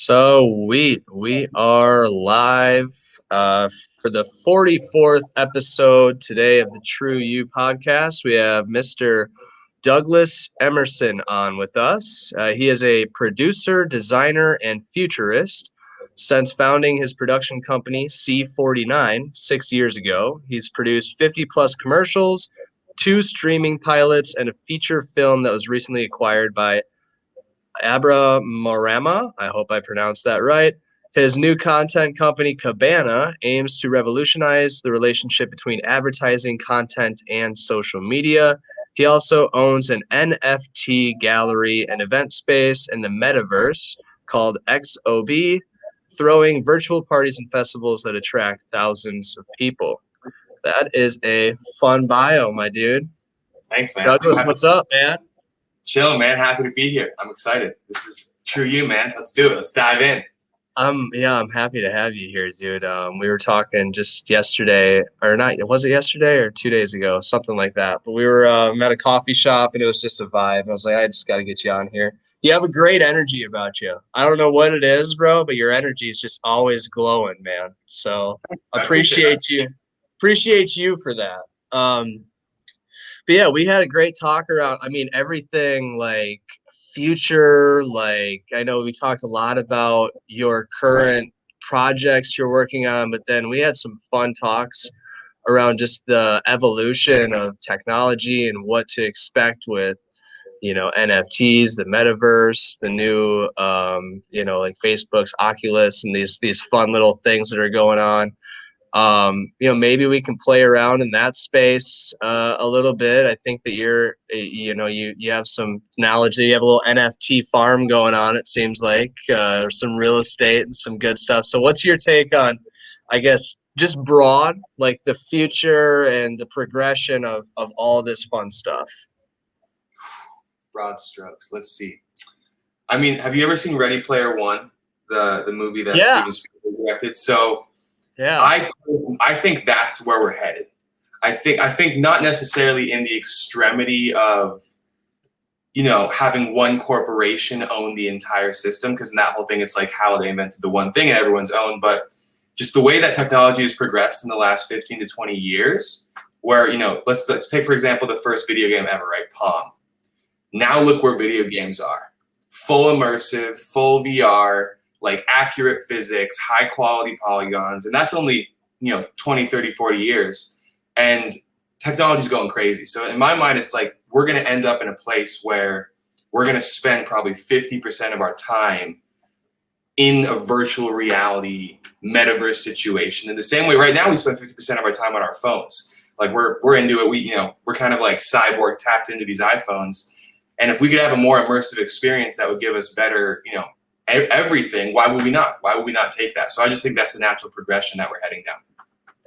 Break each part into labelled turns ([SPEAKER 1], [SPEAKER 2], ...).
[SPEAKER 1] We are live for the 44th episode today of the TRU-U podcast. We have Mr. Douglas Emerson on with us. He is a producer, designer, and futurist. Since founding his production company C49 6 years ago, he's produced 50 plus commercials, 2 streaming pilots, and a feature film that was recently acquired by Abra Morama. I hope I pronounced that right. His new content company, Cabana, aims to revolutionize the relationship between advertising, content, and social media. He also owns an NFT gallery and event space in the metaverse called XOB, throwing virtual parties and festivals that attract thousands of people. That is a fun bio, my dude.
[SPEAKER 2] Thanks, man.
[SPEAKER 1] Douglas, what's up, man?
[SPEAKER 2] Chill, man. Happy to be here. I'm excited. This is TRU-U, man. Let's do it. Let's dive in.
[SPEAKER 1] I'm happy to have you here, dude. We were talking just yesterday, or not, was it yesterday or 2 days ago? Something like that. But we were at a coffee shop and it was just a vibe. I was like, I just got to get you on here. You have a great energy about you. I don't know what it is, bro, but your energy is just always glowing, man. So appreciate you for that. But yeah, we had a great talk around, everything like future, like I know we talked a lot about your current projects you're working on, but then we had some fun talks around just the evolution of technology and what to expect with, NFTs, the metaverse, the new, like Facebook's Oculus and these fun little things that are going on. Maybe we can play around in that space a little bit. I think that you have some knowledge that you have a little NFT farm going on, it seems like, some real estate and some good stuff. So what's your take on, I guess, just broad, like the future and the progression of all this fun stuff?
[SPEAKER 2] Broad strokes. Let's see. Have you ever seen Ready Player One, the movie that Steven Spielberg directed? So yeah, I think that's where we're headed. I think not necessarily in the extremity of, having one corporation own the entire system, because in that whole thing, it's like how they invented the one thing and everyone's own, but just the way that technology has progressed in the last 15 to 20 years, where, let's take, for example, the first video game ever, right? Pong. Now look where video games are. Full immersive, full VR, like accurate physics, high quality polygons. And that's only, 20, 30, 40 years. And technology's going crazy. So in my mind, it's like, we're going to end up in a place where we're going to spend probably 50% of our time in a virtual reality metaverse situation. In the same way right now, we spend 50% of our time on our phones. Like we're into it. We're kind of like cyborg tapped into these iPhones. And if we could have a more immersive experience that would give us better, everything, why would we not? Why would we not take that? So I just think that's the natural progression that we're heading down.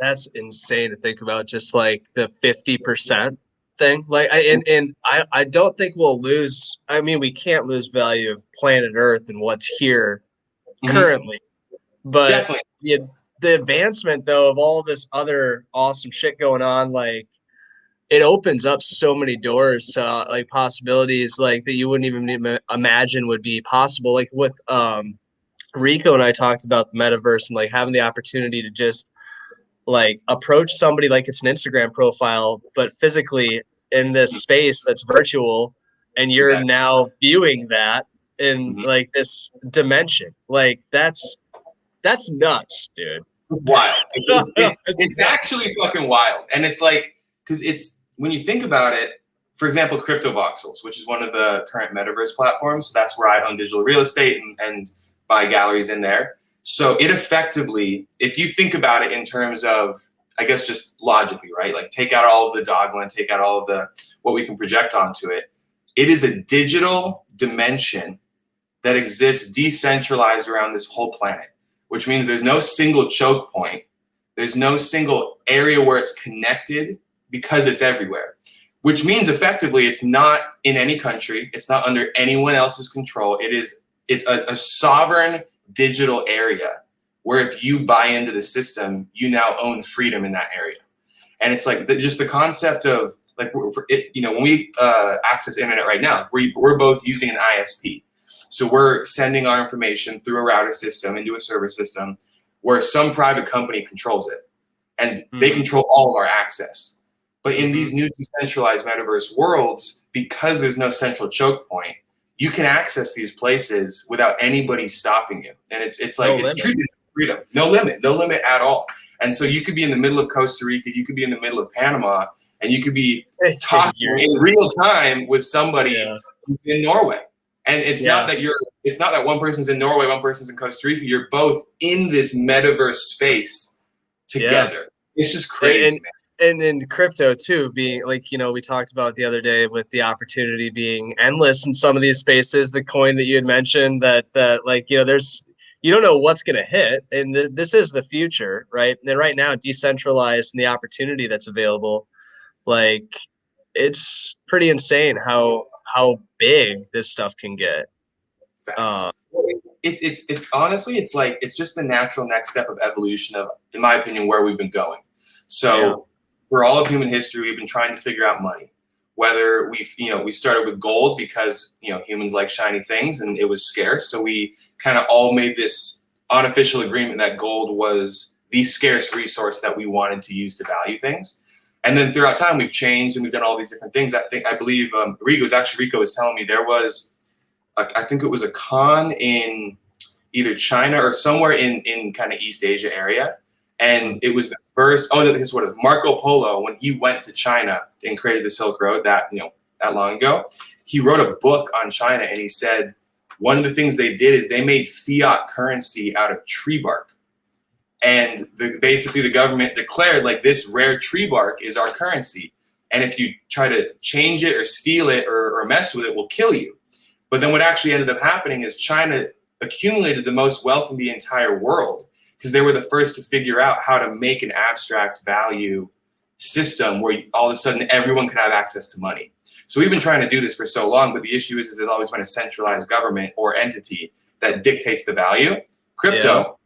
[SPEAKER 1] That's insane to think about, just like the 50% thing. Like, I don't think we'll lose. We can't lose value of planet Earth and what's here currently. But definitely. The advancement, though, of all this other awesome shit going on, like, it opens up so many doors to like possibilities like that you wouldn't even imagine would be possible. Like with Rico and I talked about the metaverse and like having the opportunity to just like approach somebody like it's an Instagram profile, but physically in this space that's virtual, and you're now viewing that in like this dimension. Like that's nuts, dude.
[SPEAKER 2] Wild. It's actually fucking wild. And it's like, because it's, when you think about it, for example, CryptoVoxels, which is one of the current metaverse platforms, that's where I own digital real estate and buy galleries in there. So it effectively, if you think about it in terms of, I guess, just logically, right? Like take out all of the dogma and take out all of the what we can project onto it. It is a digital dimension that exists decentralized around this whole planet, which means there's no single choke point. There's no single area where it's connected, because it's everywhere, which means effectively it's not in any country. It's not under anyone else's control. It's a sovereign digital area where if you buy into the system, you now own freedom in that area. And it's like just the concept of like, when we access internet right now, we're both using an ISP. So we're sending our information through a router system into a server system where some private company controls it, and they control all of our access. But in these new decentralized metaverse worlds, because there's no central choke point, you can access these places without anybody stopping you. And it's like, it's treated as freedom. No limit at all. And so you could be in the middle of Costa Rica, you could be in the middle of Panama, and you could be talking in real time with somebody who's in Norway. And it's not that one person's in Norway, one person's in Costa Rica. You're both in this metaverse space together. It's just crazy, man.
[SPEAKER 1] And in crypto too, being like, you know, we talked about the other day with the opportunity being endless in some of these spaces, the coin that you had mentioned that like, you know, you don't know what's going to hit, and this is the future, right? And right now, decentralized and the opportunity that's available, like, it's pretty insane how big this stuff can get.
[SPEAKER 2] It's honestly, it's like, it's just the natural next step of evolution of, in my opinion, where we've been going. So for all of human history, we've been trying to figure out money. Whether we started with gold because, you know, humans like shiny things and it was scarce. So we kind of all made this unofficial agreement that gold was the scarce resource that we wanted to use to value things. And then throughout time, we've changed and we've done all these different things. I believe Rico was telling me there was, I think it was a con in either China or somewhere in kind of East Asia area. And it was the first, this what it was, Marco Polo, when he went to China and created the Silk Road that long ago, he wrote a book on China, and he said one of the things they did is they made fiat currency out of tree bark. And basically the government declared, like, this rare tree bark is our currency. And if you try to change it or steal it or mess with it, we'll kill you. But then what actually ended up happening is China accumulated the most wealth in the entire world, because they were the first to figure out how to make an abstract value system where all of a sudden everyone could have access to money. So we've been trying to do this for so long, but the issue is there's always been a centralized government or entity that dictates the value. Crypto,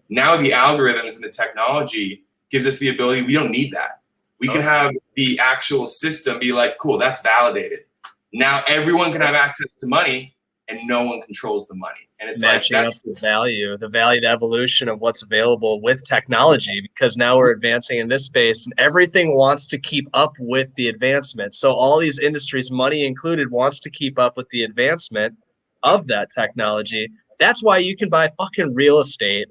[SPEAKER 2] now the algorithms and the technology gives us the ability, we don't need that. We can have the actual system be like, cool, that's validated. Now everyone can have access to money and no one controls the money. And it's
[SPEAKER 1] matching up the value, the evolution of what's available with technology, because now we're advancing in this space and everything wants to keep up with the advancement. So all these industries, money included, wants to keep up with the advancement of that technology. That's why you can buy fucking real estate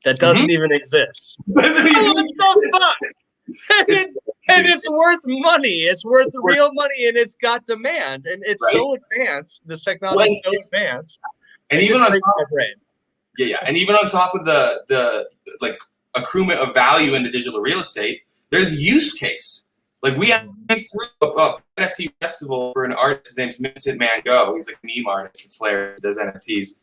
[SPEAKER 1] that doesn't even exist. What the fuck? And it's worth money. It's worth real money, and it's got demand. And it's so advanced. This technology is so advanced.
[SPEAKER 2] And even on top of and even on top of the like accruement of value in the digital real estate, there's use case. Like we threw a NFT festival for an artist. His name's Vincent Van Gogh. He's like a meme artist. It's hilarious. He does NFTs.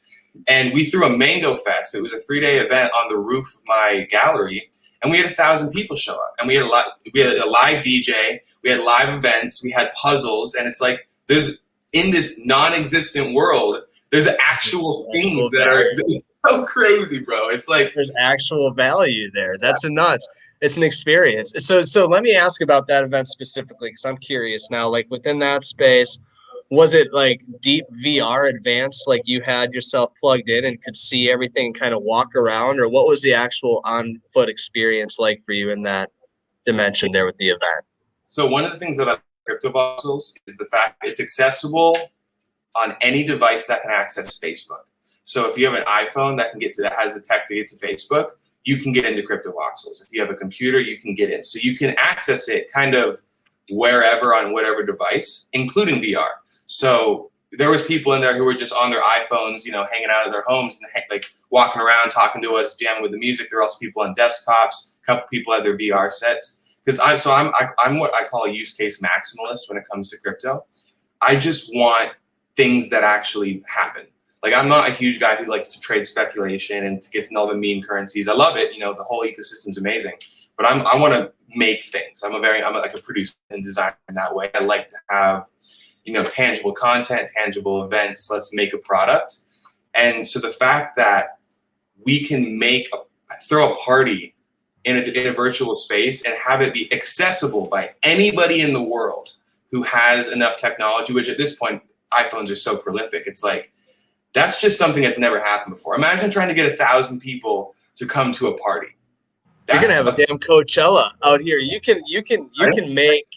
[SPEAKER 2] And we threw a Mango Fest. It was a 3-day event on the roof of my gallery. And we had 1,000 people show up. And we had a live DJ. We had live events. We had puzzles. And it's like, there's, in this non-existent world, there's actual things that are, it's so crazy, bro. It's like,
[SPEAKER 1] there's actual value there. That's nuts. It's an experience. So let me ask about that event specifically, because I'm curious now, like within that space, was it like deep VR advanced, like you had yourself plugged in and could see everything and kind of walk around, or what was the actual on-foot experience like for you in that dimension there with the event?
[SPEAKER 2] So one of the things about CryptoVoxels is the fact it's accessible on any device that can access Facebook. So if you have an iPhone that has the tech to get to Facebook, you can get into CryptoVoxels. If you have a computer, you can get in. So you can access it kind of wherever on whatever device, including VR. So there was people in there who were just on their iPhones, hanging out of their homes and like walking around, talking to us, jamming with the music. There were also people on desktops. A couple people had their VR sets. Because I'm what I call a use case maximalist when it comes to crypto. I just want things that actually happen. Like I'm not a huge guy who likes to trade speculation and to get to know the meme currencies. I love it. The whole ecosystem's amazing. But I want to make things. I'm like a producer and designer in that way. I like to have tangible content, tangible events. Let's make a product. And so the fact that we can throw a party in a virtual space and have it be accessible by anybody in the world who has enough technology, which at this point, iPhones are so prolific. It's like That's just something that's never happened before. Imagine trying to get 1,000 people to come to a party.
[SPEAKER 1] You're gonna have a damn Coachella out here. You can make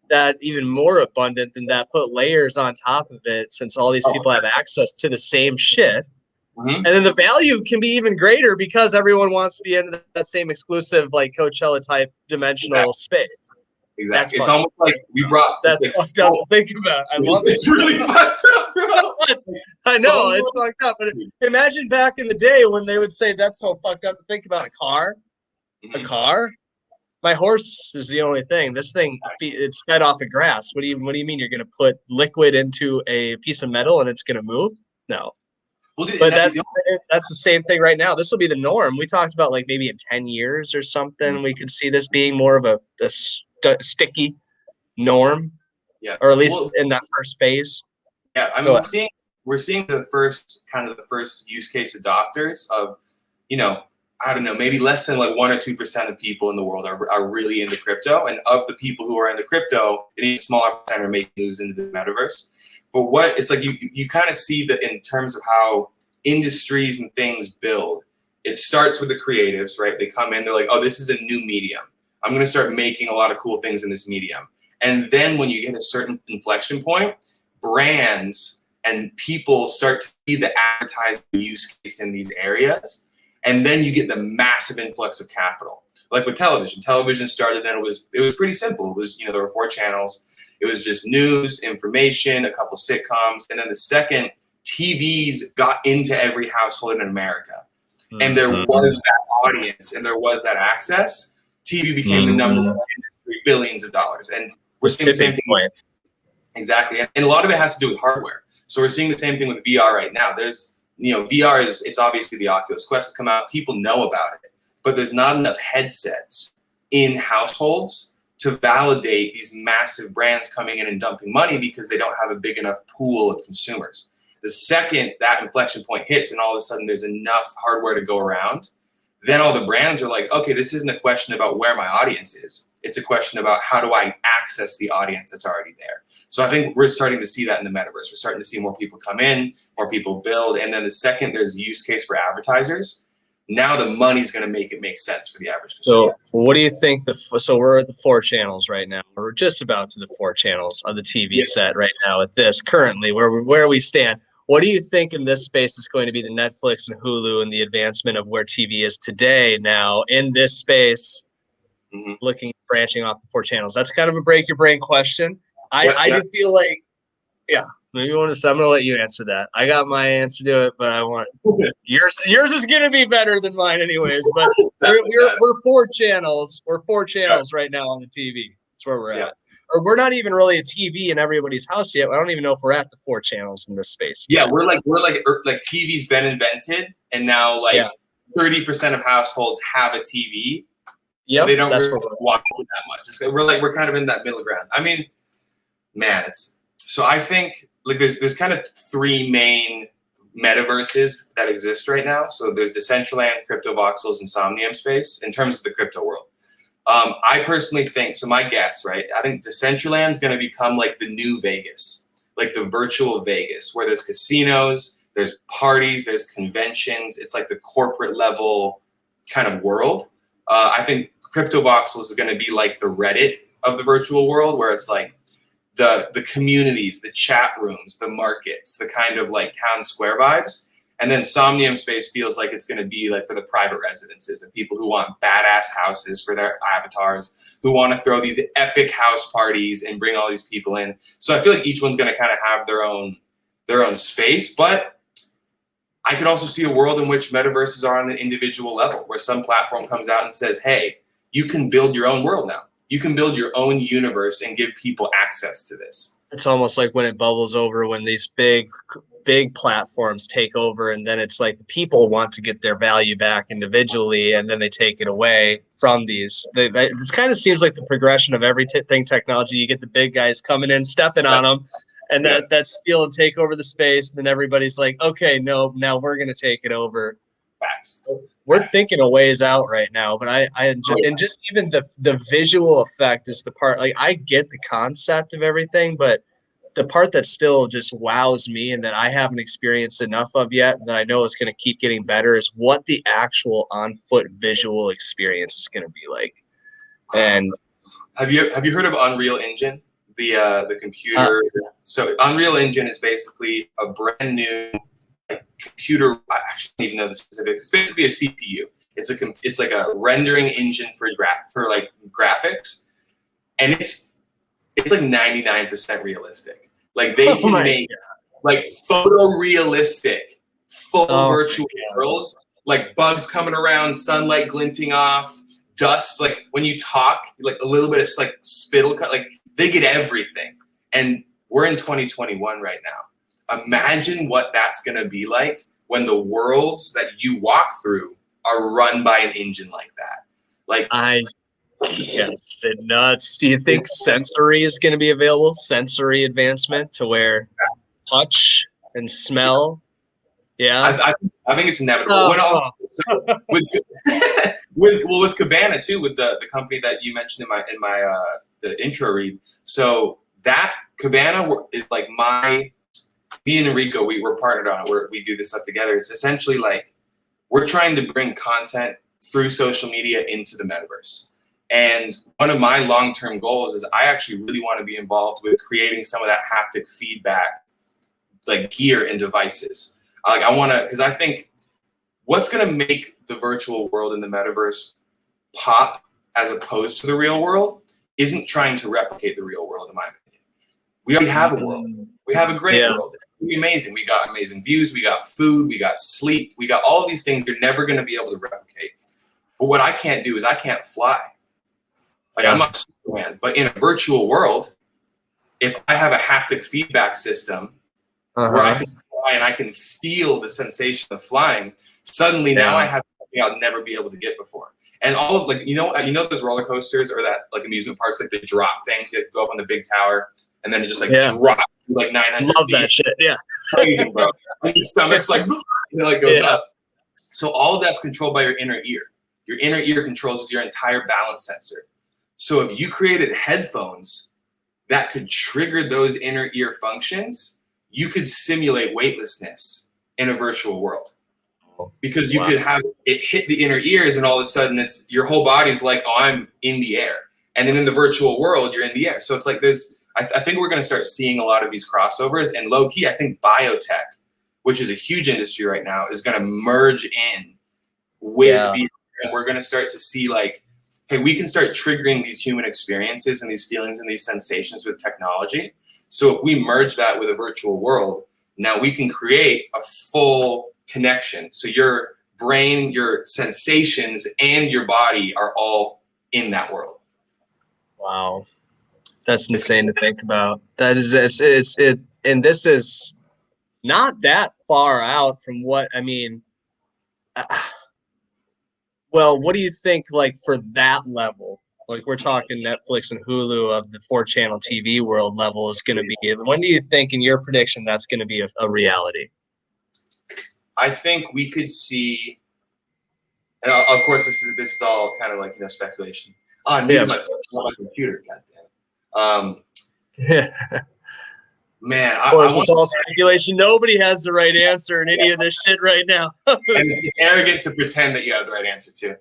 [SPEAKER 1] that even more abundant than that. Put layers on top of it, since all these people have access to the same shit. And then the value can be even greater because everyone wants to be in that same exclusive, like Coachella type dimensional space.
[SPEAKER 2] Exactly. It's almost like we brought.
[SPEAKER 1] That's fucked up to think about. I love it.
[SPEAKER 2] It's really fucked up, bro.
[SPEAKER 1] I know it's fucked up, but imagine back in the day when they would say that's so fucked up to think about a car. A car. My horse is the only thing. This thing, it's fed off of grass. What do you mean you're going to put liquid into a piece of metal and it's going to move? No. Well, but that's the same thing right now. This will be the norm. We talked about like maybe in 10 years or something, we could see this being more of a sticky norm.
[SPEAKER 2] Yeah.
[SPEAKER 1] Or at least in that first phase.
[SPEAKER 2] Yeah. I mean, we're seeing the first use case adopters of, I don't know, maybe less than like 1 or 2% of people in the world are really into crypto. And of the people who are into crypto, an even smaller percent are making moves into the metaverse. But it's like you kind of see that in terms of how industries and things build. It starts with the creatives, right? They come in, they're like, oh, this is a new medium. I'm going to start making a lot of cool things in this medium. And then when you get a certain inflection point, brands and people start to see the advertising use case in these areas. And then you get the massive influx of capital. Like with television. Television started and it was pretty simple. It was, there were 4 channels. It was just news, information, a couple sitcoms. And then the second, TVs got into every household in America. And there was that audience and there was that access. TV became the number one industry, billions of dollars. And we're seeing the same thing. Exactly. And a lot of it has to do with hardware. So we're seeing the same thing with VR right now. There's, VR it's obviously the Oculus Quest has come out. People know about it, but there's not enough headsets in households to validate these massive brands coming in and dumping money because they don't have a big enough pool of consumers. The second that inflection point hits and all of a sudden there's enough hardware to go around, then all the brands are like, okay, this isn't a question about where my audience is. It's a question about how do I access the audience that's already there. So I think we're starting to see that in the metaverse. We're starting to see more people come in, more people build. And then the second there's a use case for advertisers, now the money's going to make it make sense for the average consumer.
[SPEAKER 1] So what do you think? So we're at the 4 channels right now. We're just about to the 4 channels of the TV set right now at this currently where we stand. What do you think in this space is going to be the Netflix and Hulu and the advancement of where TV is today now in this space, branching off the 4 channels? That's kind of a break your brain question. I do feel like, maybe I'm going to let you answer that. I got my answer to it, but I want yours is going to be better than mine anyways. But we're 4 channels. We're 4 channels right now on the TV. That's where we're at. Or we're not even really a TV in everybody's house yet. I don't even know if we're at the 4 channels in this space.
[SPEAKER 2] Yeah, we're like TV's been invented, and now 30% of households have a TV. Yeah, they don't really watch it that much. We're kind of in that middle ground. I mean, man, so I think there's kind of 3 main metaverses that exist right now. So there's Decentraland, Crypto Voxels, and Somnium Space in terms of the crypto world. I personally think, so my guess, right? I think Decentraland is going to become like the new Vegas, like the virtual Vegas, where there's casinos, there's parties, there's conventions. It's like the corporate level kind of world. I think Crypto Voxels is going to be like the Reddit of the virtual world, where it's like the communities, the chat rooms, the markets, the kind of like town square vibes. And then Somnium Space feels like it's going to be like for the private residences and people who want badass houses for their avatars, who want to throw these epic house parties and bring all these people in. So I feel like each one's going to kind of have their own space. But I could also see a world in which metaverses are on an individual level, where some platform comes out and says, hey, you can build your own world now. You can build your own universe and give people access to this.
[SPEAKER 1] It's almost like when it bubbles over, when these big platforms take over, and then it's like the people want to get their value back individually, and then they take it away from these. This kind of seems like the progression of everything technology. You get the big guys coming in, stepping on them, and that steal and take over the space. And then everybody's like, okay, no, now we're going to take it over.
[SPEAKER 2] Facts.
[SPEAKER 1] We're thinking a ways out right now, but and just even the visual effect is the part. Like, I get the concept of everything, but the part that still just wows me and that I haven't experienced enough of yet, that I know is going to keep getting better, is what the actual on foot visual experience is going to be like. And
[SPEAKER 2] have you heard of Unreal Engine, the computer? So Unreal Engine is basically a brand new computer. I actually don't even know the specifics. It's basically a CPU. It's like a rendering engine for graphics, and it's like 99% realistic. Like they can make like photorealistic, full virtual worlds, like bugs coming around, sunlight glinting off, dust. Like when you talk, like a little bit of like spittle cut. Like they get everything. And we're in 2021 right now. Imagine what that's gonna be like when the worlds that you walk through are run by an engine like that. Like
[SPEAKER 1] yes, it nuts. Do you think sensory is going to be available? Sensory advancement to where touch and smell? Yeah,
[SPEAKER 2] I think it's inevitable. When also, with Cabana too, with the company that you mentioned in my the intro read. So that Cabana is like me and Enrico, we're partnered on it. We do this stuff together. It's essentially like we're trying to bring content through social media into the metaverse. And one of my long-term goals is I actually really want to be involved with creating some of that haptic feedback, like gear and devices. Like I want to, because I think what's going to make the virtual world in the metaverse pop as opposed to the real world isn't trying to replicate the real world, in my opinion. We already have a world. We have a great world. It's amazing. We got amazing views. We got food. We got sleep. We got all of these things you're never going to be able to replicate. But what I can't do is I can't fly. Like I'm not Superman, but in a virtual world, if I have a haptic feedback system where I can fly and I can feel the sensation of flying, suddenly now I have something I'll never be able to get before. And all of like you know those roller coasters or that like amusement parks, like the drop things, you have to go up on the big tower and then it just like drop like 900
[SPEAKER 1] love
[SPEAKER 2] feet.
[SPEAKER 1] That shit. Yeah,
[SPEAKER 2] crazy, bro. And your stomach's like like goes up. So all of that's controlled by your inner ear. Your inner ear controls your entire balance sensor. So if you created headphones that could trigger those inner ear functions, you could simulate weightlessness in a virtual world. Because you could have it hit the inner ears and all of a sudden it's your whole body's like, oh, I'm in the air. And then in the virtual world, you're in the air. So it's like I think we're going to start seeing a lot of these crossovers. And low key, I think biotech, which is a huge industry right now, is going to merge in with VR. And we're going to start to see like, hey, we can start triggering these human experiences and these feelings and these sensations with technology. So if we merge that with a virtual world, now we can create a full connection. So your brain, your sensations, and your body are all in that world.
[SPEAKER 1] Wow. That's insane to think about. That is, and this is not that far out from what, I mean, well, what do you think, like, for that level? Like, we're talking Netflix and Hulu of the 4-channel TV world level is going to be. When do you think, in your prediction, that's going to be a reality?
[SPEAKER 2] I think we could see, and of course, this is all kind of like speculation. Oh, I muted my phone on my computer. Goddamn. Man,
[SPEAKER 1] of course, it's all speculation. Nobody has the right answer in any of this shit right now.
[SPEAKER 2] And it's arrogant to pretend that you have the right answer too.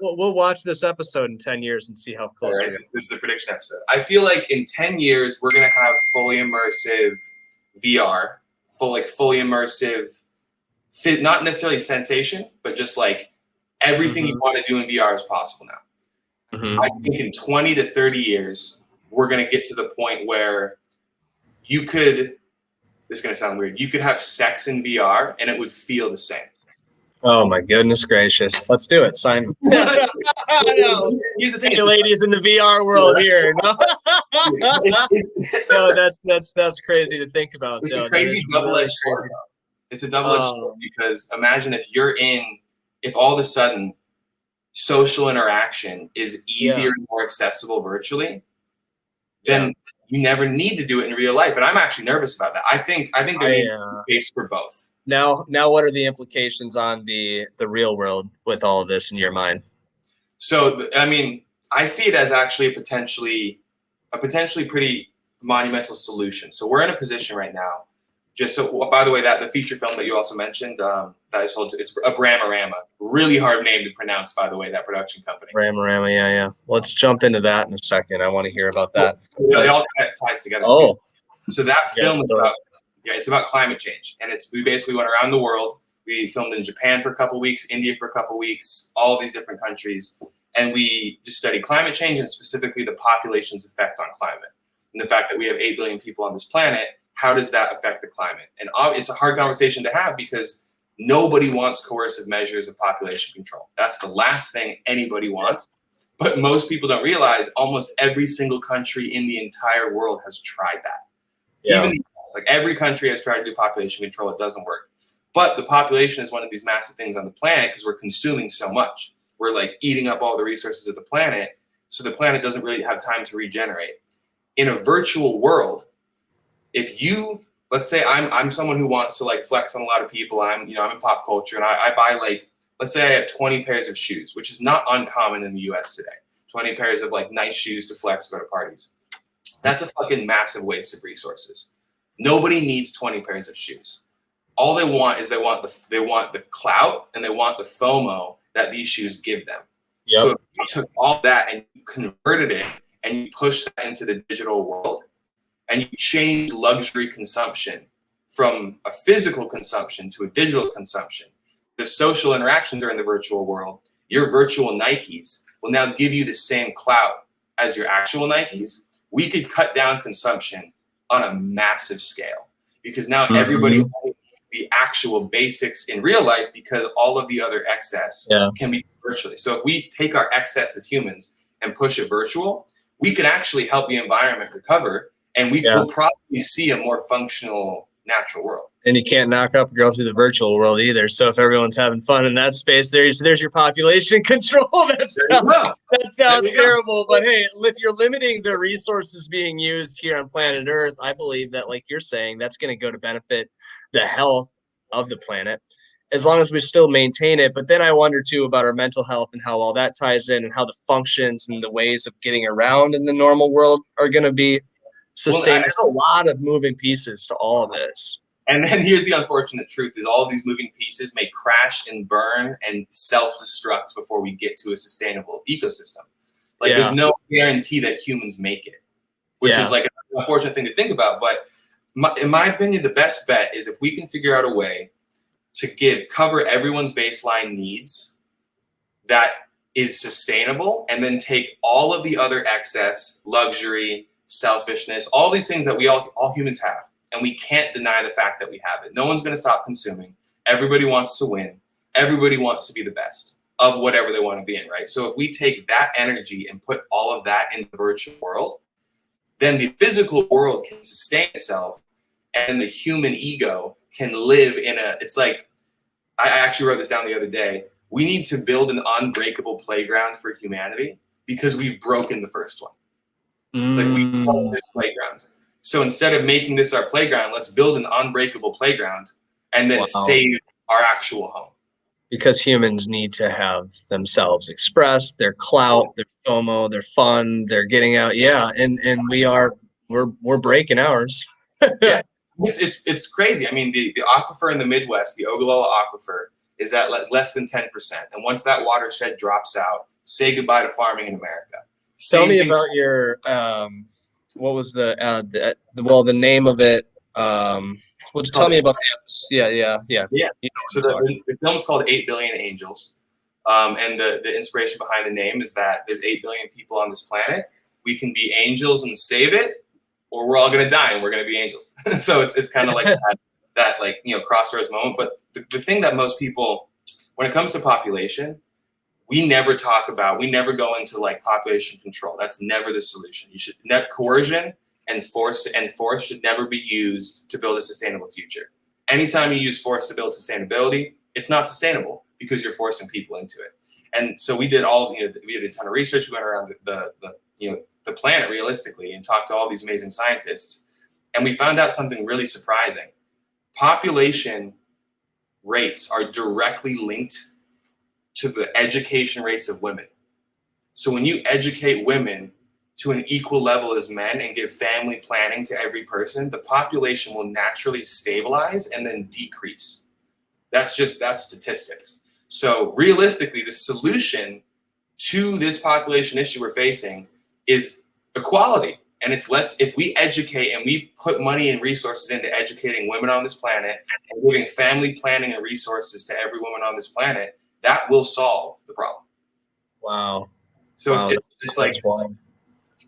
[SPEAKER 1] We'll watch this episode in 10 years and see how close we are.
[SPEAKER 2] This is the prediction episode. I feel like in 10 years we're gonna have fully immersive VR, fully immersive, not necessarily sensation, but just like everything you want to do in VR is possible now. I think in 20 to 30 years we're gonna get to the point where you could, this is going to sound weird, you could have sex in VR and it would feel the same.
[SPEAKER 1] Oh my goodness gracious. Let's do it, Simon. No. Here's the thing, ladies in the VR world here. No, that's crazy to think about.
[SPEAKER 2] It's a crazy double-edged sword. It's a double-edged sword because imagine if all of a sudden social interaction is easier and more accessible virtually, then you never need to do it in real life. And I'm actually nervous about that. I think there needs to be space for both.
[SPEAKER 1] Now what are the implications on the real world with all of this in your mind?
[SPEAKER 2] So, I mean, I see it as actually a potentially pretty monumental solution. So we're in a position right now. Just so, by the way, that the feature film that you also mentioned, that I sold, it's a Bramorama. Really hard name to pronounce, by the way, that production company.
[SPEAKER 1] Bramorama, yeah. Let's jump into that in a second. I want to hear about that.
[SPEAKER 2] It all kind of ties together too. So that film is about, it's about climate change, and we basically went around the world. We filmed in Japan for a couple of weeks, India for a couple of weeks, all these different countries, and we just studied climate change and specifically the population's effect on climate, and the fact that we have 8 billion people on this planet. How does that affect the climate? And it's a hard conversation to have because nobody wants coercive measures of population control. That's the last thing anybody wants. But most people don't realize almost every single country in the entire world has tried that. Yeah. Even like every country has tried to do population control. It doesn't work. But the population is one of these massive things on the planet because we're consuming so much. We're like eating up all the resources of the planet. So the planet doesn't really have time to regenerate. In a virtual world, if you, let's say I'm someone who wants to like flex on a lot of people. I'm in pop culture and I buy like, let's say I have 20 pairs of shoes, which is not uncommon in the US today. 20 pairs of like nice shoes to flex, go to parties. That's a fucking massive waste of resources. Nobody needs 20 pairs of shoes. All they want is they want the clout and they want the FOMO that these shoes give them. Yep. So if you took all that and you converted it and you pushed that into the digital world, and you change luxury consumption from a physical consumption to a digital consumption. The social interactions are in the virtual world. Your virtual Nikes will now give you the same clout as your actual Nikes. We could cut down consumption on a massive scale because now everybody needs the actual basics in real life because all of the other excess can be virtually. So if we take our excess as humans and push it virtual, we could actually help the environment recover. And we will probably see a more functional natural world.
[SPEAKER 1] And you can't knock up a girl through the virtual world either. So if everyone's having fun in that space, there's your population control. That sounds terrible. But hey, if you're limiting the resources being used here on planet Earth, I believe that, like you're saying, that's going to go to benefit the health of the planet, as long as we still maintain it. But then I wonder too about our mental health and how all that ties in and how the functions and the ways of getting around in the normal world are going to be sustained. There's a lot of moving pieces to all of this.
[SPEAKER 2] And then here's the unfortunate truth is all of these moving pieces may crash and burn and self-destruct before we get to a sustainable ecosystem. Like there's no guarantee that humans make it, which is like an unfortunate thing to think about. But in my opinion, the best bet is if we can figure out a way to cover everyone's baseline needs that is sustainable and then take all of the other excess, luxury, selfishness, all these things that we all humans have, and we can't deny the fact that we have it. No one's going to stop consuming. Everybody wants to win. Everybody wants to be the best of whatever they want to be in, right? So if we take that energy and put all of that in the virtual world, then the physical world can sustain itself and the human ego can live in it's like, I actually wrote this down the other day. We need to build an unbreakable playground for humanity because we've broken the first one. It's like we built this playground. So instead of making this our playground, let's build an unbreakable playground and then save our actual home.
[SPEAKER 1] Because humans need to have themselves expressed, their clout, their FOMO, their fun, they're getting out. And we're breaking ours.
[SPEAKER 2] It's crazy. I mean, the aquifer in the Midwest, the Ogallala Aquifer, is at less than 10%. And once that watershed drops out, say goodbye to farming in America.
[SPEAKER 1] Tell me about your what was the name of it? Tell me about the
[SPEAKER 2] Yeah. So the film's called 8 Billion Angels, and the inspiration behind the name is that there's 8 billion people on this planet. We can be angels and save it, or we're all gonna die and we're gonna be angels. So it's kind of like that crossroads moment. But the thing that most people, when it comes to population, we never go into like population control. That's never the solution. Coercion and force should never be used to build a sustainable future. Anytime you use force to build sustainability, it's not sustainable because you're forcing people into it. And so we did we did a ton of research. We went around the planet realistically and talked to all these amazing scientists. And we found out something really surprising. Population rates are directly linked to the education rates of women. So when you educate women, to an equal level as men and give family planning to every person, the population will naturally stabilize and then decrease. That's statistics. So realistically, the solution to this population issue we're facing is equality. And it's if we educate and we put money and resources into educating women on this planet and giving family planning and resources to every woman on this planet, that will solve the problem.
[SPEAKER 1] Wow.
[SPEAKER 2] So it's like,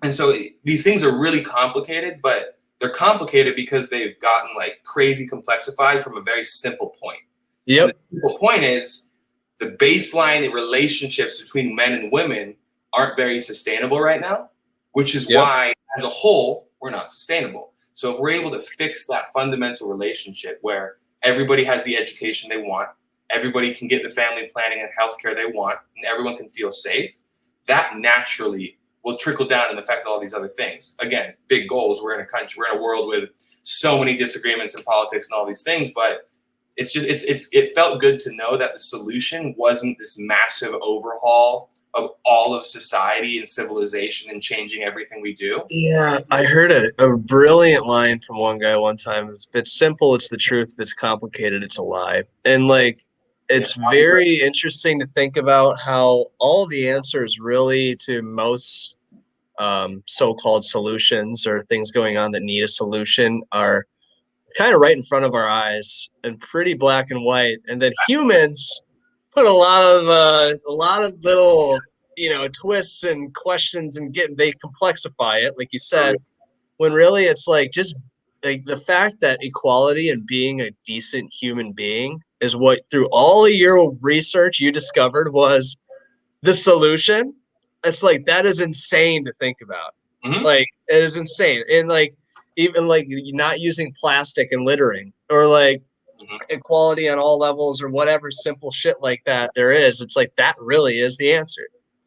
[SPEAKER 2] and so these things are really complicated, but they're complicated because they've gotten like crazy complexified from a very simple point.
[SPEAKER 1] Yep.
[SPEAKER 2] And the simple point is the baseline relationships between men and women aren't very sustainable right now, which is why, as a whole, we're not sustainable. So if we're able to fix that fundamental relationship where everybody has the education they want, everybody can get the family planning and healthcare they want, and everyone can feel safe, that naturally will trickle down and affect all these other things. Again, big goals. We're in a world with so many disagreements in politics and all these things, but it felt good to know that the solution wasn't this massive overhaul of all of society and civilization and changing everything we do.
[SPEAKER 1] Yeah, I heard a brilliant line from one guy one time. If it's simple, it's the truth. If it's complicated, it's a lie. And like, it's very interesting to think about how all the answers really to most so-called solutions or things going on that need a solution are kind of right in front of our eyes and pretty black and white. And then humans put a lot of little, twists and questions and they complexify it, like you said, when really it's like just like the fact that equality and being a decent human being is what through all of your research you discovered was the solution. It's like that is insane to think about.
[SPEAKER 2] Mm-hmm.
[SPEAKER 1] Like it is insane. And like even like not using plastic and littering or like equality on all levels or whatever simple shit like that there is. It's like that really is the answer.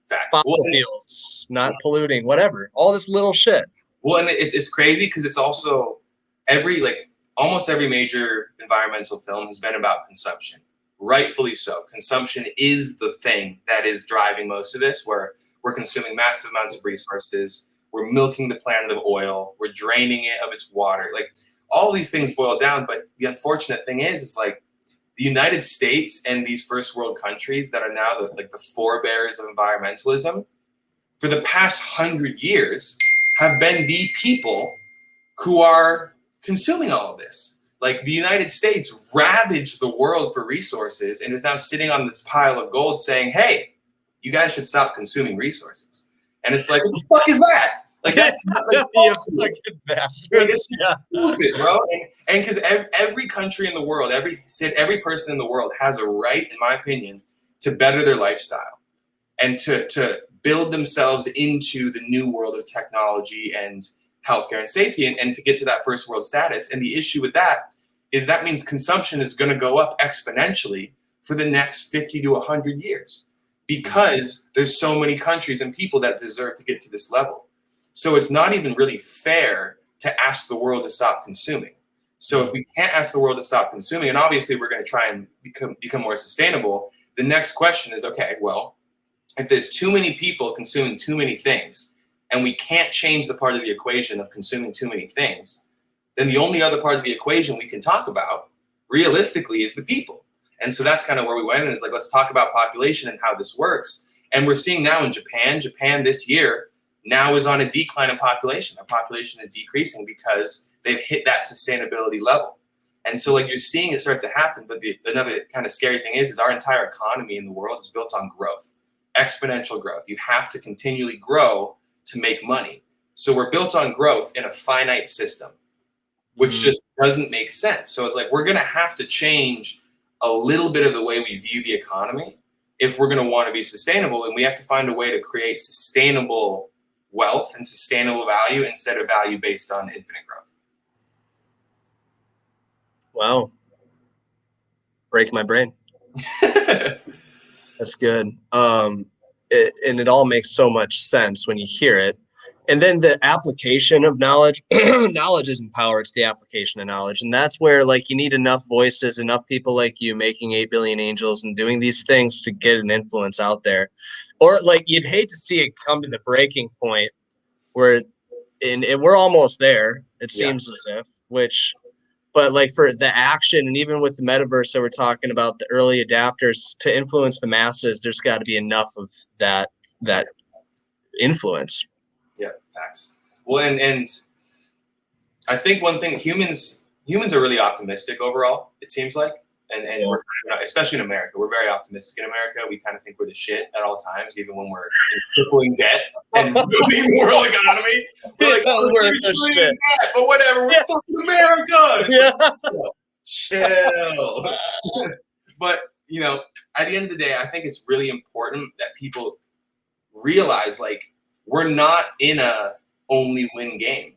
[SPEAKER 2] Facts.
[SPEAKER 1] Fossil fuels, not polluting, whatever. All this little shit.
[SPEAKER 2] Well, and it's crazy because it's also almost every major environmental film has been about consumption. Rightfully so. Consumption is the thing that is driving most of this, where we're consuming massive amounts of resources, we're milking the planet of oil, we're draining it of its water. Like all these things boil down, but the unfortunate thing is like the United States and these first world countries that are now the forebears of environmentalism, for the past 100 years, have been the people who are consuming all of this. Like the United States ravaged the world for resources and is now sitting on this pile of gold saying, hey, you guys should stop consuming resources. And it's like, what the fuck is that? Like that's not like,
[SPEAKER 1] you fucking bastards.
[SPEAKER 2] Stupid, bro. And because every country in the world, every person in the world has a right, in my opinion, to better their lifestyle and to build themselves into the new world of technology and healthcare and safety and to get to that first world status. And the issue with that is that means consumption is going to go up exponentially for the next 50 to 100 years because there's so many countries and people that deserve to get to this level. So it's not even really fair to ask the world to stop consuming. So if we can't ask the world to stop consuming, and obviously we're going to try and become more sustainable, the next question is, okay, well, if there's too many people consuming too many things, and we can't change the part of the equation of consuming too many things, then the only other part of the equation we can talk about, realistically, is the people. And so that's kind of where we went, and it's like, let's talk about population and how this works. And we're seeing now in Japan this year, now is on a decline in population. Our population is decreasing because they've hit that sustainability level. And so like you're seeing it start to happen, but another kind of scary thing is our entire economy in the world is built on growth, exponential growth. You have to continually grow to make money. So we're built on growth in a finite system, which just doesn't make sense. So it's like we're going to have to change a little bit of the way we view the economy if we're going to want to be sustainable, and we have to find a way to create sustainable wealth and sustainable value instead of value based on infinite growth.
[SPEAKER 1] Wow. Break my brain. That's good. And it all makes so much sense when you hear it. And then the application of knowledge, knowledge isn't power, it's the application of knowledge. And that's where like you need enough voices, enough people like you making 8 billion angels and doing these things to get an influence out there. Or like you'd hate to see it come to the breaking point where and we're almost there. It seems as if, but like for the action and even with the metaverse that we're talking about, the early adapters to influence the masses, there's got to be enough of that influence.
[SPEAKER 2] Yeah, facts. Well, and I think one thing, humans are really optimistic overall, it seems like. And we're kind of, especially in America, we're very optimistic in America. We kind of think we're the shit at all times, even when we're in crippling debt and ruining world economy. We're like, oh, we're the shit. Debt, but whatever, we're fucking America. Chill. But, you know, at the end of the day, I think it's really important that people realize, like, we're not in a only win game.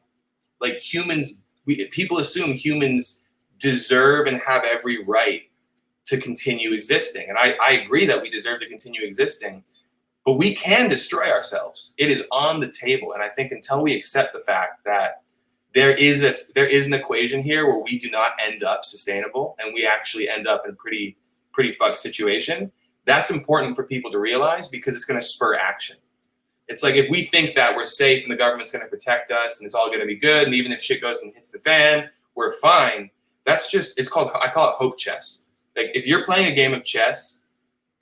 [SPEAKER 2] Like humans, people assume humans deserve and have every right to continue existing. And I agree that we deserve to continue existing, but we can destroy ourselves. It is on the table. And I think until we accept the fact that there is an equation here where we do not end up sustainable and we actually end up in a pretty fucked situation, that's important for people to realize because it's going to spur action. It's like if we think that we're safe and the government's going to protect us and it's all going to be good, and even if shit goes and hits the fan, we're fine. That's just, I call it hope chess. Like if you're playing a game of chess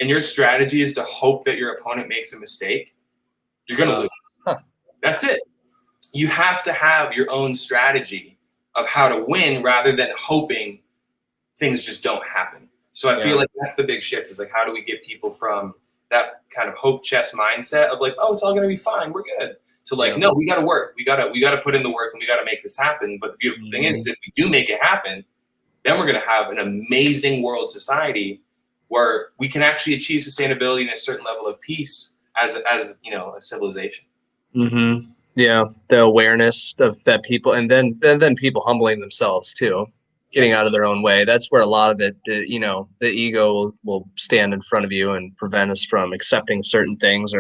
[SPEAKER 2] and your strategy is to hope that your opponent makes a mistake, you're going to lose. That's it. You have to have your own strategy of how to win rather than hoping things just don't happen. So I feel like that's the big shift is like, how do we get people from that kind of hope chess mindset of like, oh, it's all going to be fine, we're good, to like, no, we got to work, we got to put in the work and we got to make this happen. But the beautiful thing is if we do make it happen, then we're going to have an amazing world society where we can actually achieve sustainability and a certain level of peace as you know, a civilization.
[SPEAKER 1] Yeah, the awareness of that people, and then people humbling themselves too, getting out of their own way. That's where a lot of it, the ego will stand in front of you and prevent us from accepting certain things.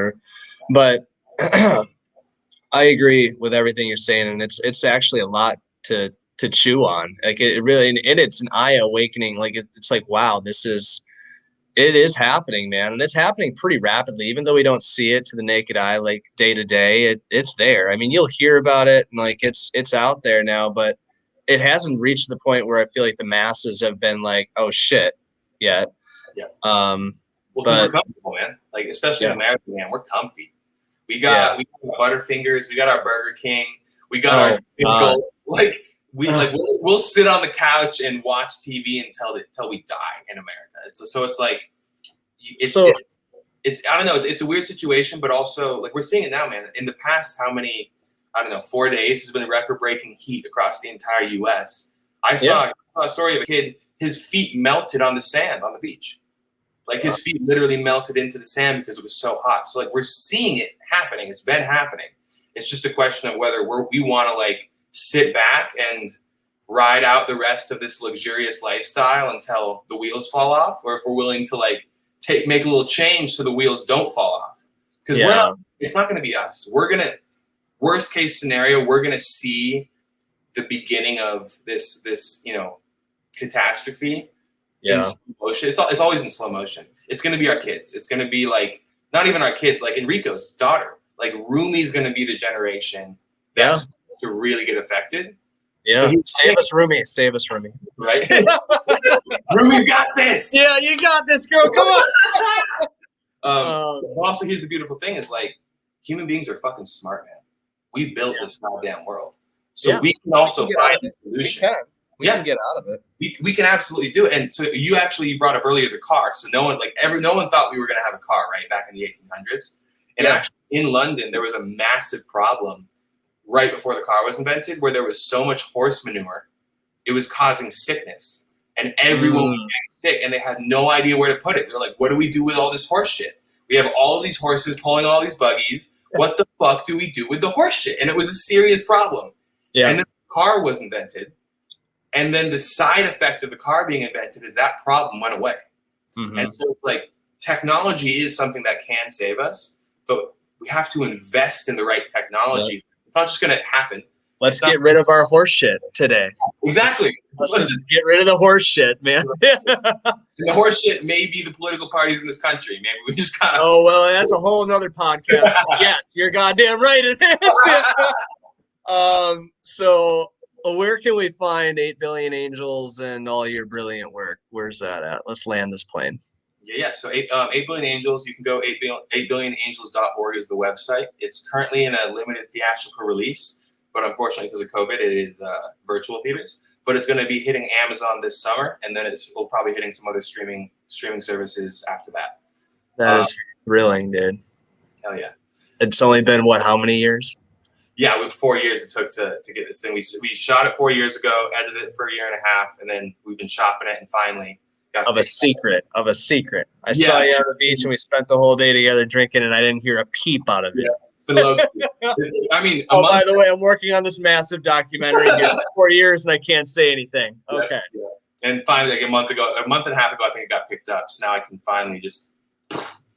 [SPEAKER 1] But I agree with everything you're saying, and it's actually a lot to chew on. Like it really, and it's an eye awakening. Like it's like, wow, it is happening, man. And it's happening pretty rapidly, even though we don't see it to the naked eye, like day to day, it's there. I mean, you'll hear about it and like, it's out there now, but it hasn't reached the point where I feel like the masses have been like, oh shit yet.
[SPEAKER 2] Yeah.
[SPEAKER 1] Well,
[SPEAKER 2] but we're comfortable, man. Like, especially in America, man, we're comfy. We got Butterfingers, we got our Burger King, we got our pickles. Like, we'll sit on the couch and watch TV until we die in America. So it's like, it's I don't know. It's a weird situation, but also like we're seeing it now, man. In the past, how many, I don't know, 4 days has been record-breaking heat across the entire U.S. I saw a story of a kid, his feet melted on the sand on the beach. Like his feet literally melted into the sand because it was so hot. So like we're seeing it happening. It's been happening. It's just a question of whether we want to like sit back and ride out the rest of this luxurious lifestyle until the wheels fall off, or if we're willing to like make a little change so the wheels don't fall off. Because it's not going to be us. Worst case scenario, we're going to see the beginning of this catastrophe in slow motion. It's always in slow motion. It's going to be our kids. It's going to be like, not even our kids, like Enrico's daughter. Like Rumi's going to be the generation that's to really get affected.
[SPEAKER 1] Yeah, save us, Rumi. Save us, Rumi.
[SPEAKER 2] Right? Rumi's got this.
[SPEAKER 1] Yeah, you got this, girl. Come on.
[SPEAKER 2] Also, here's the beautiful thing: is like human beings are fucking smart, man. We built this goddamn world, so we can also find a solution.
[SPEAKER 1] We can get out of it.
[SPEAKER 2] We can absolutely do it. And so you brought up earlier the car. So no one thought we were going to have a car right back in the 1800s. And actually, in London, there was a massive problem right before the car was invented, where there was so much horse manure, it was causing sickness, and everyone was getting sick, and they had no idea where to put it. They're like, "What do we do with all this horse shit? We have all of these horses pulling all these buggies. What the fuck do we do with the horse shit?" And it was a serious problem. Yeah. And then the car was invented, and then the side effect of the car being invented is that problem went away. And so it's like technology is something that can save us, but we have to invest in the right technology. It's not just going to happen.
[SPEAKER 1] Let's get rid of our horse shit today.
[SPEAKER 2] Exactly.
[SPEAKER 1] Let's just get rid of the horse shit, man.
[SPEAKER 2] The horse shit may be the political parties in this country. Maybe we just gotta.
[SPEAKER 1] Oh well, that's a whole nother podcast. Yes, you're goddamn right. It is. So where can we find 8 Billion Angels and all your brilliant work? Where's that at? Let's land this plane.
[SPEAKER 2] Yeah. So 8 Billion Angels, you can go 8billionangels.org is the website. It's currently in a limited theatrical release, but unfortunately because of COVID, it is virtual theaters. But it's going to be hitting Amazon this summer, and then we'll probably hitting some other streaming services after that.
[SPEAKER 1] That is thrilling, dude.
[SPEAKER 2] Hell yeah.
[SPEAKER 1] It's only been, what, how many years?
[SPEAKER 2] Yeah, with 4 years it took to get this thing. We shot it 4 years ago, edited it for a year and a half, and then we've been shopping it, and finally got
[SPEAKER 1] of a secret. I saw you on the beach, and we spent the whole day together drinking, and I didn't hear a peep out of you.
[SPEAKER 2] It's been low. I mean,
[SPEAKER 1] by the way, I'm working on this massive documentary here for 4 years, and I can't say anything. Okay.
[SPEAKER 2] Yeah. And finally, like a month and a half ago, I think it got picked up. So now I can finally just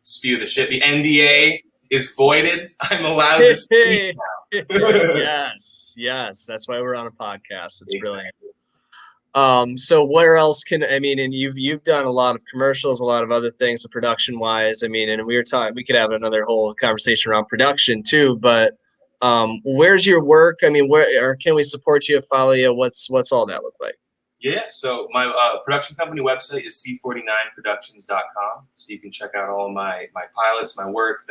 [SPEAKER 2] spew the shit. The NDA is voided. I'm allowed to speak
[SPEAKER 1] now. Yes. That's why we're on a podcast. It's brilliant. So where else and you've done a lot of commercials, a lot of other things production wise. And we could have another whole conversation around production too, but where's your work? Or can we support you, follow you? What's all that look like?
[SPEAKER 2] Yeah, so my production company website is c49productions.com. So you can check out all my pilots, my work.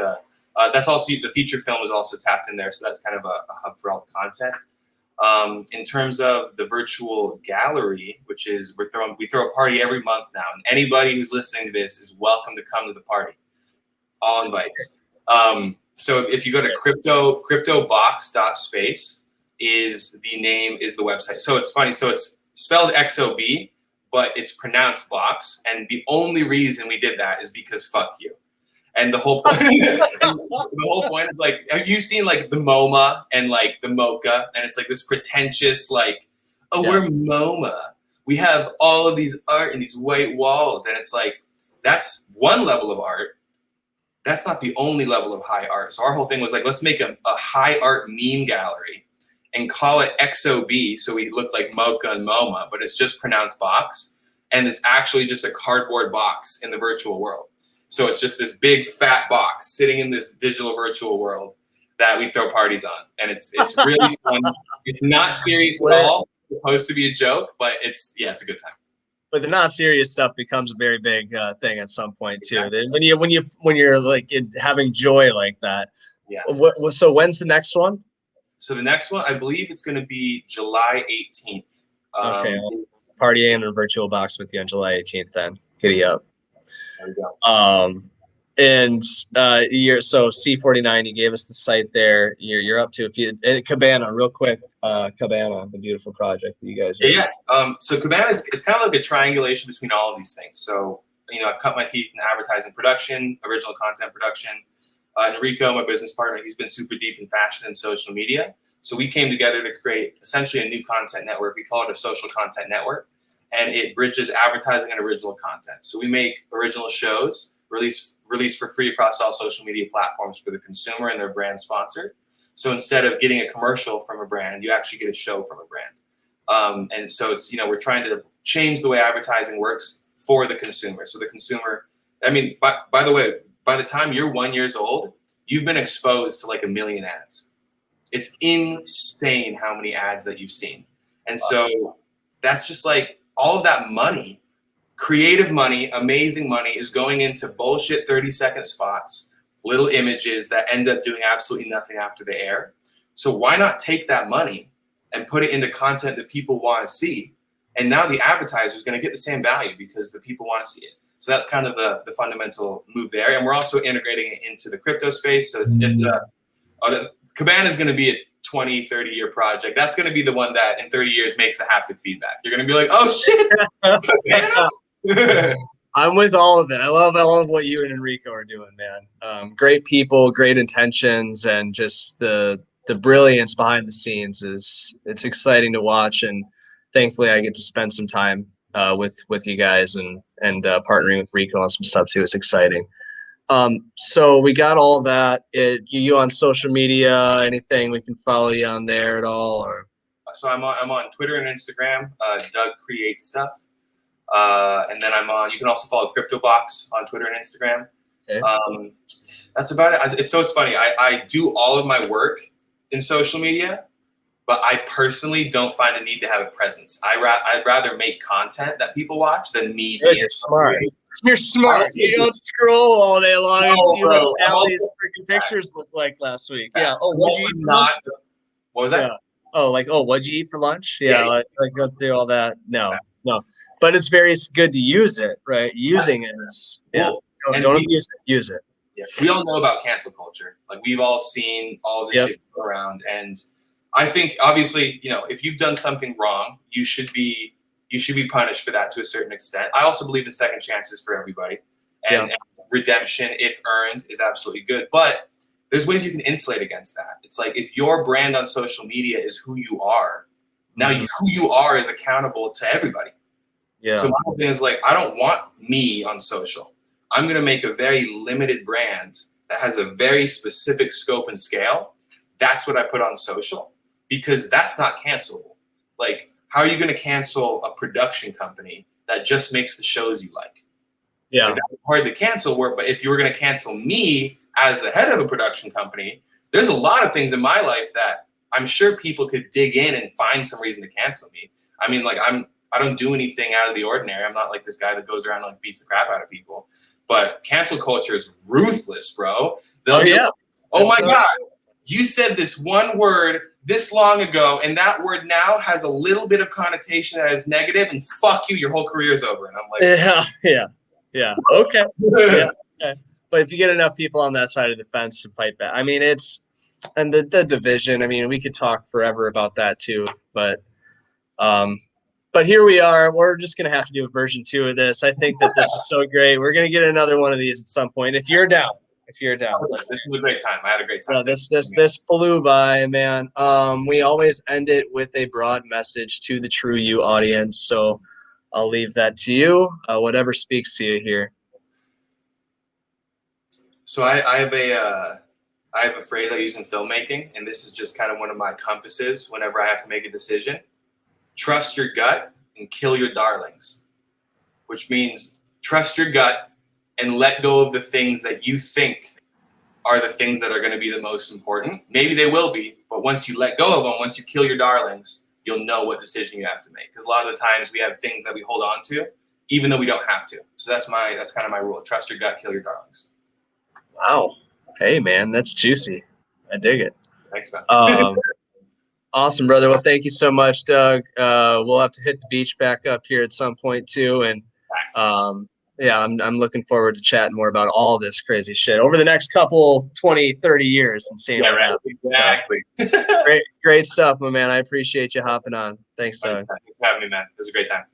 [SPEAKER 2] That's also the feature film is also tapped in there. So that's kind of a hub for all the content. In terms of the virtual gallery, which is we throw a party every month now, and anybody who's listening to this is welcome to come to the party. All invites. So if you go to cryptobox.space is the website. So it's funny. So it's spelled XOB, but it's pronounced box. And the only reason we did that is because fuck you. And the whole point, is like, have you seen like the MoMA and like the MoCA? And it's like this pretentious, like, we're MoMA. We have all of these art and these white walls. And it's like, that's one level of art. That's not the only level of high art. So our whole thing was like, let's make a high art meme gallery and call it XOB. So we look like MoCA and MoMA, but it's just pronounced box. And it's actually just a cardboard box in the virtual world. So it's just this big fat box sitting in this digital virtual world that we throw parties on. And it's really fun. It's not serious at all. It's supposed to be a joke, but it's a good time.
[SPEAKER 1] But the not serious stuff becomes a very big thing at some point too. Exactly. When you're like having joy like that.
[SPEAKER 2] Yeah.
[SPEAKER 1] So when's the next one?
[SPEAKER 2] So the next one, I believe it's going to be July 18th.
[SPEAKER 1] Okay. Party in a virtual box with you on July 18th then. Giddy up.
[SPEAKER 2] There we go.
[SPEAKER 1] And you're so C49. You gave us the site there. You're up to Cabana, real quick. Cabana, the beautiful project that you guys are.
[SPEAKER 2] Yeah. So Cabana it's kind of like a triangulation between all of these things. So I've cut my teeth in advertising production, original content production. Enrico, my business partner, he's been super deep in fashion and social media. So we came together to create essentially a new content network. We call it a social content network. And it bridges advertising and original content. So we make original shows, release for free across all social media platforms for the consumer and their brand sponsor. So instead of getting a commercial from a brand, you actually get a show from a brand. And so it's, we're trying to change the way advertising works for the consumer. So the consumer, by the way, by the time you're 1 year old, you've been exposed to like 1 million ads. It's insane how many ads that you've seen. And so that's just like, all of that money, creative money, amazing money is going into bullshit 30-second spots, little images that end up doing absolutely nothing after the air. So why not take that money and put it into content that people want to see? And now the advertiser is going to get the same value because the people want to see it. So that's kind of the fundamental move there. And we're also integrating it into the crypto space. So Cabana is going to be a 20, 30-year project. That's going to be the one that in 30 years makes the haptic feedback. You're going to be like, oh, shit.
[SPEAKER 1] I'm with all of it. I love all of what you and Enrico are doing, man. Great people, great intentions, and just the brilliance behind the scenes it's exciting to watch. And thankfully, I get to spend some time with you guys and partnering with Rico on some stuff too. It's exciting. So we got all that. You on social media, anything we can follow you on there at all? Or
[SPEAKER 2] So I'm on Twitter and Instagram, Doug Creates Stuff. And then you can also follow CryptoBox on Twitter and Instagram.
[SPEAKER 1] okay.
[SPEAKER 2] That's about it. It's funny. I do all of my work in social media, but I personally don't find a need to have a presence. I'd rather make content that people watch than me being
[SPEAKER 1] smart. You're smart. You don't scroll all day long and see what Allie's freaking pictures look like last week. Yeah. Oh, what'd you eat for lunch?
[SPEAKER 2] What was that?
[SPEAKER 1] Yeah. Oh, what'd you eat for lunch? Yeah, like go through all that. No. But it's very good to use it, right? Using it is don't abuse it. Use it.
[SPEAKER 2] Yeah. We all know about cancel culture. Like we've all seen all this shit go around, and I think obviously, if you've done something wrong, you should be punished for that to a certain extent. I also believe in second chances for everybody, and redemption, if earned, is absolutely good. But there's ways you can insulate against that. It's like if your brand on social media is who you are, now who you are is accountable to everybody. Yeah. So my thing is like, I don't want me on social. I'm going to make a very limited brand that has a very specific scope and scale. That's what I put on social, because that's not cancelable. Like, how are you going to cancel a production company that just makes the shows you like? Yeah. Like, that's hard to cancel. But if you were going to cancel me as the head of a production company, there's a lot of things in my life that I'm sure people could dig in and find some reason to cancel me. I mean, like, I don't do anything out of the ordinary. I'm not like this guy that goes around and like beats the crap out of people. But cancel culture is ruthless, bro. They'll be like, oh my God, you said this one word this long ago, and that word now has a little bit of connotation that is negative, and fuck you, your whole career's over. And I'm like,
[SPEAKER 1] yeah. Okay. Okay. But if you get enough people on that side of the fence to fight back, I mean, and the division, I mean, we could talk forever about that too, but here we are. We're just going to have to do a version 2 of this. I think that this was so great. We're going to get another one of these at some point. If you're down. This
[SPEAKER 2] was a great time. I had a great time.
[SPEAKER 1] No, this flew by, man. We always end it with a broad message to the TRU-U audience. So I'll leave that to you. Whatever speaks to you here.
[SPEAKER 2] So I have a phrase I use in filmmaking, and this is just kind of one of my compasses whenever I have to make a decision. Trust your gut and kill your darlings, which means trust your gut and let go of the things that you think are the things that are going to be the most important. Maybe they will be, but once you let go of them, once you kill your darlings, you'll know what decision you have to make. Because a lot of the times we have things that we hold on to, even though we don't have to. So that's kind of my rule. Trust your gut, kill your darlings.
[SPEAKER 1] Wow. Hey, man, that's juicy. I dig it.
[SPEAKER 2] Thanks, man.
[SPEAKER 1] Awesome, brother. Well, thank you so much, Doug. We'll have to hit the beach back up here at some point too. And I'm looking forward to chatting more about all this crazy shit over the next couple 20, 30 years and seeing what happens.
[SPEAKER 2] Exactly.
[SPEAKER 1] So, great stuff, my man. I appreciate you hopping on. Thanks, Doug.
[SPEAKER 2] Thanks for having me, man. It was a great time.